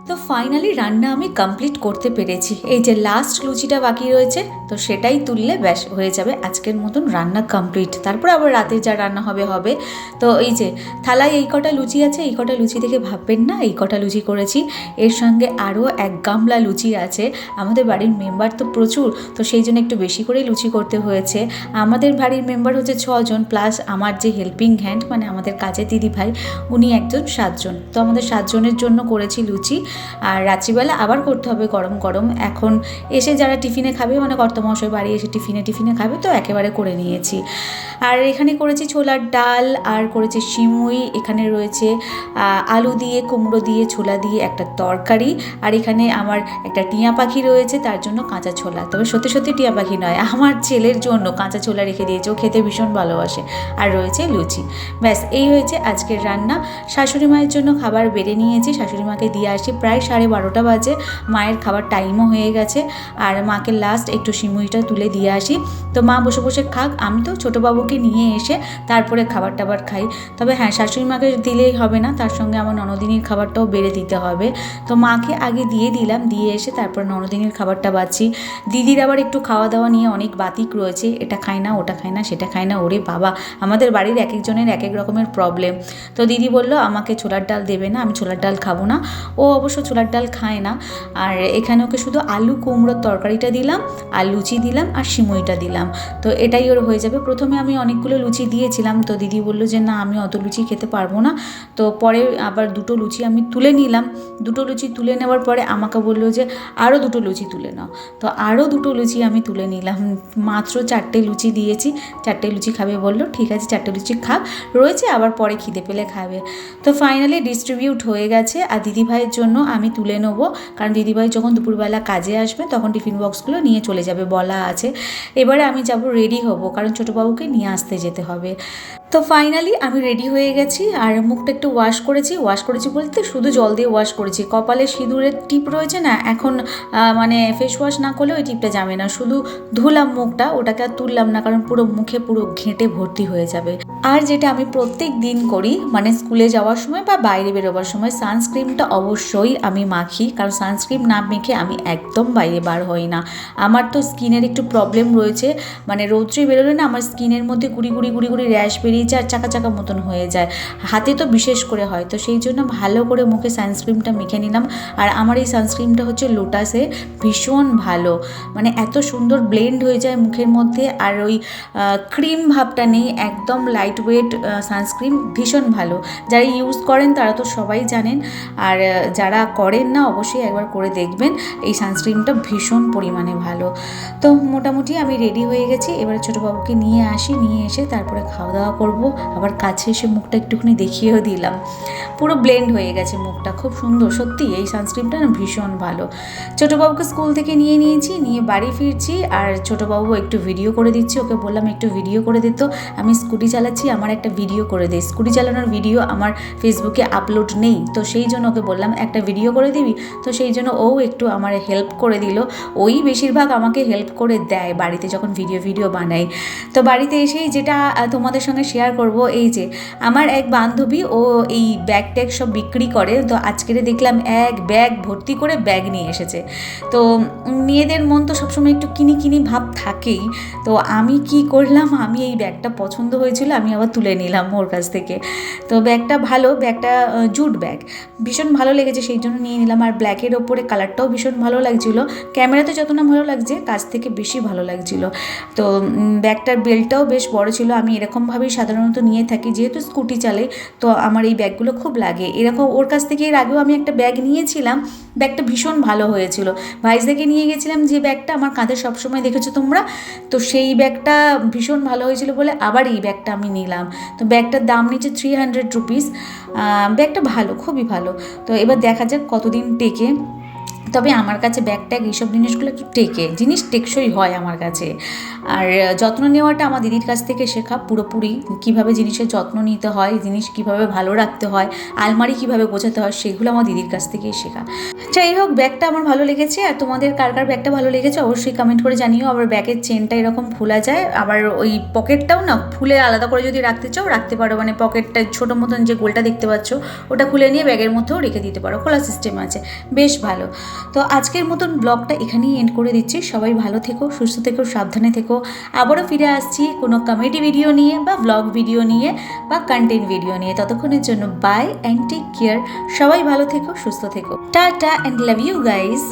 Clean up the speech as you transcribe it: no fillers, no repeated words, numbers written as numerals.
তো ফাইনালি রান্না আমি কমপ্লিট করতে পেরেছি। এই যে লাস্ট লুচিটা বাকি রয়েছে, তো সেটাই তুললে ব্যাস হয়ে যাবে আজকের মতন রান্না কমপ্লিট। তারপর আবার রাতে যা রান্না হবে হবে। তো এই যে থালায় এই কটা লুচি আছে, এই কটা লুচি দেখে ভাববেন না এই কটা লুচি করেছি। এর সঙ্গে আরও 1 গামলা লুচি আছে। আমাদের বাড়ির মেম্বার তো প্রচুর, তো সেই জন্য একটু বেশি করে লুচি করতে হয়েছে। আমাদের বাড়ির মেম্বার হচ্ছে 6 জন, প্লাস আমার যে হেল্পিং হ্যান্ড মানে আমাদের কাজের দিদি ভাই, উনি একজন 7 জন। তো আমাদের 7 জনের জন্য করেছি লুচি। আর রাত্রিবেলা আবার করতে হবে গরম গরম। এখন এসে যারা টিফিনে খাবে মানে কর্তামশাই বাড়ি এসে টিফিনে খাবে, তো একেবারে করে নিয়েছি। আর এখানে করেছি ছোলার ডাল, আর করেছি সিমুই, এখানে রয়েছে আলু দিয়ে কুমড়ো দিয়ে ছোলা দিয়ে একটা তরকারি, আর এখানে আমার একটা টিয়া পাখি রয়েছে তার জন্য কাঁচা ছোলা। তবে সত্যি সত্যি টিয়া পাখি নয়, আমার ছেলের জন্য কাঁচা ছোলা রেখে দিয়েছে, ও খেতে ভীষণ ভালোবাসে। আর রয়েছে লুচি। ব্যাস এই হয়েছে আজকের রান্না। শাশুড়ি মায়ের জন্য খাবার বেড়ে নিয়েছি, শাশুড়ি মাকে দিয়ে আসি প্রায় 12:30 বাজে। মায়ের খাবার টাইমও হয়ে গেছে। আর মাকে লাস্ট একটু সিমুইটা তুলে দিয়ে আসি। তো মা বসে বসে খাক, আমি তো ছোটোবাবুকে নিয়ে এসে তারপরে খাবার টাবার খাই। তবে হ্যাঁ, শাশুড়ি মাকে দিলেই হবে না, তার সঙ্গে আমার ননদিনীর খাবারটাও বেড়ে দিতে হবে। তো মাকে আগে দিয়ে দিলাম, দিয়ে এসে তারপর ননদিনীর খাবারটা বাচ্ছি। দিদির আবার একটু খাওয়া দাওয়া নিয়ে অনেক বাতিক রয়েছে, এটা খায় না ওটা খায় না সেটা খায় না। ওরে বাবা, আমাদের বাড়ির এক একজনের এক এক রকমের প্রবলেম। তো দিদি বললো আমাকে ছোলার ডাল দেবে না, আমি ছোলার ডাল খাবো না। ও অবশ্য ছোলার ডাল খায় না। আর এখানে ওকে শুধু আলু কুমড়োর তরকারিটা দিলাম, আর লুচি দিলাম, আর সিমুইটা দিলাম। তো এটাই ওর হয়ে যাবে। প্রথমে আমি অনেকগুলো লুচি দিয়েছিলাম, তো দিদি বললো যে না আমি অত লুচি খেতে পারবো না। তো পরে আবার 2টো লুচি আমি তুলে নিলাম। 2টো লুচি তুলে নেওয়ার পরে আমাকে বললো যে আরও 2টো লুচি তুলে নাও। তো আরও 2টো লুচি আমি তুলে নিলাম। মাত্র 4টে লুচি দিয়েছি। 4টে লুচি খাবে বললো, ঠিক আছে 4টে লুচি খাক, রয়েছে আবার পরে খিদে পেলে খাবে। তো ফাইনালি ডিস্ট্রিবিউট হয়ে গেছে। আর দিদিভাইয়ের জন্য আমি তুলে নেবো, কারণ দিদিভাই যখন দুপুরবেলা কাজে আসবে তখন টিফিন বক্সগুলো নিয়ে চলে যাবে বলা আছে। এবারে আমি যাব রেডি হব, কারণ ছোটোবাবুকে নিয়ে আসতে যেতে হবে। তো ফাইনালি আমি রেডি হয়ে গেছি। আর মুখটা একটু ওয়াশ করেছি বলতে শুধু জল দিয়ে ওয়াশ করেছি। কপালে সিঁদুরের টিপ রয়েছে না, এখন মানে ফেস ওয়াশ না করলে ওই টিপটা যাবে না। শুধু ধুলাম মুখটা, ওটাকে আর তুললাম না, কারণ পুরো মুখে পুরো ঘেঁটে ভর্তি হয়ে যাবে। আর যেটা আমি প্রত্যেক দিন করি, মানে স্কুলে যাওয়ার সময় বা বাইরে বেরোবার সময় সানস্ক্রিনটা অবশ্যই আমি মাখি, কারণ সানস্ক্রিন না মেখে আমি একদম বাইরে বার হই না। আমার তো স্কিনের একটু প্রবলেম রয়েছে, মানে রৌদ্রে বেরোলে না আমার স্কিনের মধ্যে গুড়ি গুড়ি র্যাশ বেরিয়ে যায়, আর চাকা চাকা মতন হয়ে যায়, হাতে তো বিশেষ করে হয়। তো সেই জন্য ভালো করে মুখে সানস্ক্রিনটা মেখে নিলাম। আর আমার এই সানস্ক্রিনটা হচ্ছে লোটাসের, ভীষণ ভালো, মানে এত সুন্দর ব্লেন্ড হয়ে যায় মুখের মধ্যে, আর ওই ক্রিম ভাবটা নেই, একদম লাইট ওয়েট সানস্ক্রিন, ভীষণ ভালো। যারা ইউজ করেন তারা তো সবাই জানেন, আর যারা করেন না অবশ্যই একবার করে দেখবেন। এই সানস্ক্রিনটা ভীষণ পরিমাণে ভালো। তো মোটামুটি আমি রেডি হয়ে গেছি। এবারে ছোটোবাবুকে নিয়ে আসি, নিয়ে এসে তারপরে খাওয়া দাওয়া করবো। আবার কাছে এসে মুখটা একটুখানি দেখিয়েও দিলাম, পুরো ব্লেন্ড হয়ে গেছে মুখটা, খুব সুন্দর। সত্যি এই সানস্ক্রিনটা না ভীষণ ভালো। ছোটোবাবুকে স্কুল থেকে নিয়ে বাড়ি ফিরছি। আর ছোটোবাবু একটু ভিডিও করে দিচ্ছি, ওকে বললাম একটু ভিডিও করে দিত। আমি স্কুটি চালাচ্ছি, আমার একটা ভিডিও করে দে। স্কুটি চালানোর ভিডিও আমার ফেসবুকে আপলোড নেই, তো সেই জন্য ওকে বললাম একটা ভিডিও করে দিবি। তো সেই জন্য ও একটু আমার হেল্প করে দিল। ওই বেশিরভাগ আমাকে হেল্প করে দেয় বাড়িতে যখন ভিডিও বানাই। তো বাড়িতে এসেই যেটা তোমাদের সঙ্গে শেয়ার করব, এই যে আমার এক বান্ধবী, ও এই ব্যাগ ট্যাগ সব বিক্রি করে। তো আজকের দেখলাম এক ব্যাগ ভর্তি করে ব্যাগ নিয়ে এসেছে। তো মেয়েদের মন তো সবসময় একটু কিনি ভাব থাকেই। তো আমি কি করলাম, আমি এই ব্যাগটা পছন্দ হয়েছিল, আমি আবার তুলে নিলাম ওর কাছ থেকে। তো ব্যাগটা ভালো, ব্যাগটা জুট ব্যাগ, ভীষণ ভালো লেগেছে, সেই জন্য নিয়ে নিলাম। আর ব্ল্যাকের ওপরে কালারটাও ভীষণ ভালো লাগছিলো। ক্যামেরাতে যত না ভালো লাগছে, কাছ থেকে বেশি ভালো লাগছিলো। তো ব্যাগটার বেল্টটাও বেশ বড় ছিল। আমি এরকমভাবেই সাধারণত নিয়ে থাকি, যেহেতু স্কুটি চালাই, তো আমার এই ব্যাগগুলো খুব লাগে। এরকম ওর কাছ থেকে এর আগেও আমি একটা ব্যাগ নিয়েছিলাম, ব্যাগটা ভীষণ ভালো হয়েছিল। ভাইজ্যাগে নিয়ে গেছিলাম যে ব্যাগটা আমার কাঁধে সবসময় দেখেছো তোমরা, তো সেই ব্যাগটা ভীষণ ভালো হয়েছিল বলে আবার এই ব্যাগটা আমি নিলাম। তো ব্যাগটার দাম নিচ্ছে 300 রুপিস। ব্যাগটা ভালো, খুবই ভালো। তো এবার দেখা যাক কতদিন টেকে। তবে আমার কাছে ব্যাগ ট্যাগ এইসব জিনিসগুলো একটু জিনিস টেকসই হয় আমার কাছে। আর যত্ন নেওয়াটা আমার দিদির কাছ থেকে শেখা পুরোপুরি, কীভাবে জিনিসের যত্ন নিতে হয়, জিনিস কীভাবে ভালো রাখতে হয়, আলমারি কীভাবে গোছাতে হয়, সেগুলো আমার দিদির কাছ থেকেই শেখা। যাই হোক, ব্যাগটা আমার ভালো লেগেছে। আর তোমাদের কার কার ব্যাগটা ভালো লেগেছে অবশ্যই কমেন্ট করে জানিও। আবার ব্যাগের চেনটা এরকম খোলা যায়, আবার ওই পকেটটাও না খুলে আলাদা করে যদি রাখতে চাও রাখতে পারো, মানে পকেটটা ছোটো মতন যে গোলটা দেখতে পাচ্ছ ওটা খুলে নিয়ে ব্যাগের মধ্যেও রেখে দিতে পারো, খোলা সিস্টেম আছে, বেশ ভালো। তো আজকের মতন ব্লগটা এখানেই এন্ড করে দিচ্ছি। সবাই ভালো থেকো, সুস্থ থেকো, সাবধানে থেকো। আবারও ফিরে আসছি কোনো কমেডি ভিডিও নিয়ে বা ব্লগ ভিডিও নিয়ে বা কন্টেন্ট ভিডিও নিয়ে। ততক্ষণের জন্য বাই অ্যান্ড টেক কেয়ার। সবাই ভালো থেকো, সুস্থ থেকো, tata and love you guys.